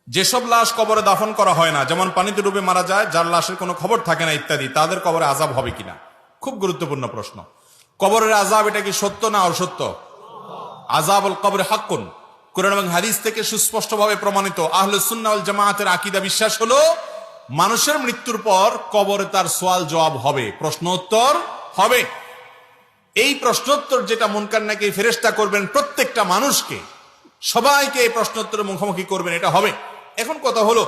যেসব লাশ কবরে দাফন করা হয় না, যেমন পানিতে ডুবে মারা যায়, যার লাশের কোনো খবর থাকে না ইত্যাদি, তাদের কবরে আযাব হবে কিনা? খুব গুরুত্বপূর্ণ প্রশ্ন। কবরের আযাব এটা কি সত্য না অসত্য? আযাবুল কবর হাক্কুন, কুরআন এবং হাদিস থেকে সুস্পষ্টভাবে প্রমাণিত। আহলুস সুন্নাহ ওয়াল জামাআতের আকীদা বিশ্বাস হলো মানুষের মৃত্যুর পর কবরে তার সওয়াল জবাব হবে, প্রশ্ন উত্তর হবে। এই প্রশ্নোত্তর যেটা মুনকার নাকির ফেরেশতা করবেন প্রত্যেকটা মানুষকে, সবাইকে এই প্রশ্নোত্তরের মুখোমুখি করবেন, এটা হবে। এখন কথা হলো,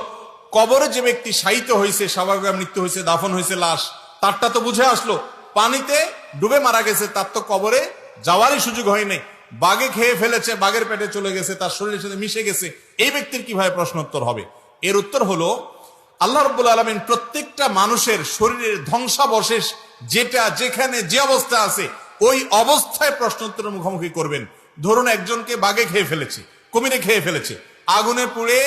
কবরে যে ব্যক্তি শায়িত হয়েছে, স্বাভাবিক মৃত্যু হয়েছে, দাফন হয়েছে লাশ, তারটা তো বুঝে আসলো। পানিতে ডুবে মারা গেছে, তার তো কবরে যাওয়ারই সুযোগ হয়নি, বাঘে খেয়ে ফেলেছে, বাঘের পেটে চলে গেছে, তার শরীরের সাথে মিশে গেছে, এই ব্যক্তির কিভাবে প্রশ্নোত্তর হবে? এর উত্তর হলো, আল্লাহ রাব্বুল আলামিন প্রত্যেকটা মানুষের শরীরের ধ্বংসাবশেষ যেটা যেখানে যে অবস্থা আছে ওই অবস্থায় প্রশ্নোত্তরের মুখোমুখি করবেন। ধরুন একজনকে বাঘে খেয়ে ফেলেছে, কুমিরে খেয়ে ফেলেছে, আগুনে পুড়ে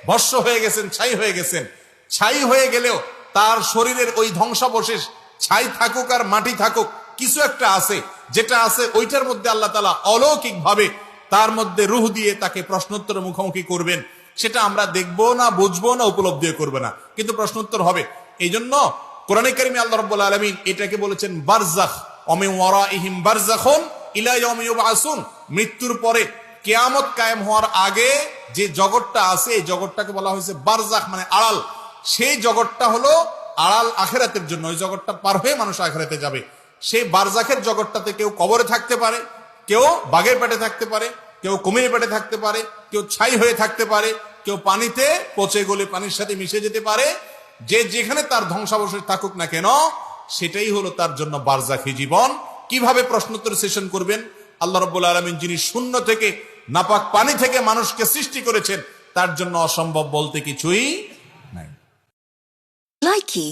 ভস্ম হয়ে গেছেন, ছাই হয়ে গেছেন। ছাই হয়ে গেলেও তার শরীরের ওই ধ্বংসাবশেষ, ছাই থাকুক আর মাটি থাকুক, কিছু একটা আছে, যেটা আছে ওইটার মধ্যে আল্লাহ তাআলা অলৌকিক ভাবে তার মধ্যে রূহ দিয়ে তাকে প্রশ্নোত্তরের মুখোমুখি করবেন। সেটা আমরা দেখবো না, বুঝবো না, উপলব্ধিও করবে না, কিন্তু প্রশ্নোত্তর হবে। এই জন্য কোরআনে কারিমে আল্লাহ রাব্বুল আলামিন এটাকে বলেছেন বারজাখ, ওমিন ওয়ারাইহিম বারজাখুন ইলা ইয়াউমি ইউবআসুন। মৃত্যুর পরে কিয়ামত কায়েম হওয়ার আগে যে জগৎটা আছে, এই জগৎটাকে বলা হয়েছে বারজাখ, মানে আড়াল। সেই জগৎটা হলো আড়াল আখিরাতের জন্য, ওই জগৎটা পার হয়ে মানুষ আখিরাতে যাবে। সেই বারজাখের জগৎটাতে কেউ কবরে থাকতে পারে, কেউ বাঘের পেটে থাকতে পারে, কেউ কুমিরের পেটে থাকতে পারে, কেউ ছাই হয়ে থাকতে পারে, কেউ পানিতে পচে গলে পানির সাথে মিশে যেতে পারে। যে যেখানে তার ধ্বংসাবশেষ থাকুক না কেন, সেটাই হলো তার জন্য বারজাখী জীবন। কিভাবে প্রশ্নোত্তর সেশন করবেন? আল্লাহ রাব্বুল আলামিন যিনি শূন্য থেকে, নাপাক পানি থেকে মানুষকে সৃষ্টি করেছেন, তার জন্য অসম্ভব বলতে কিছুই নাই। Likey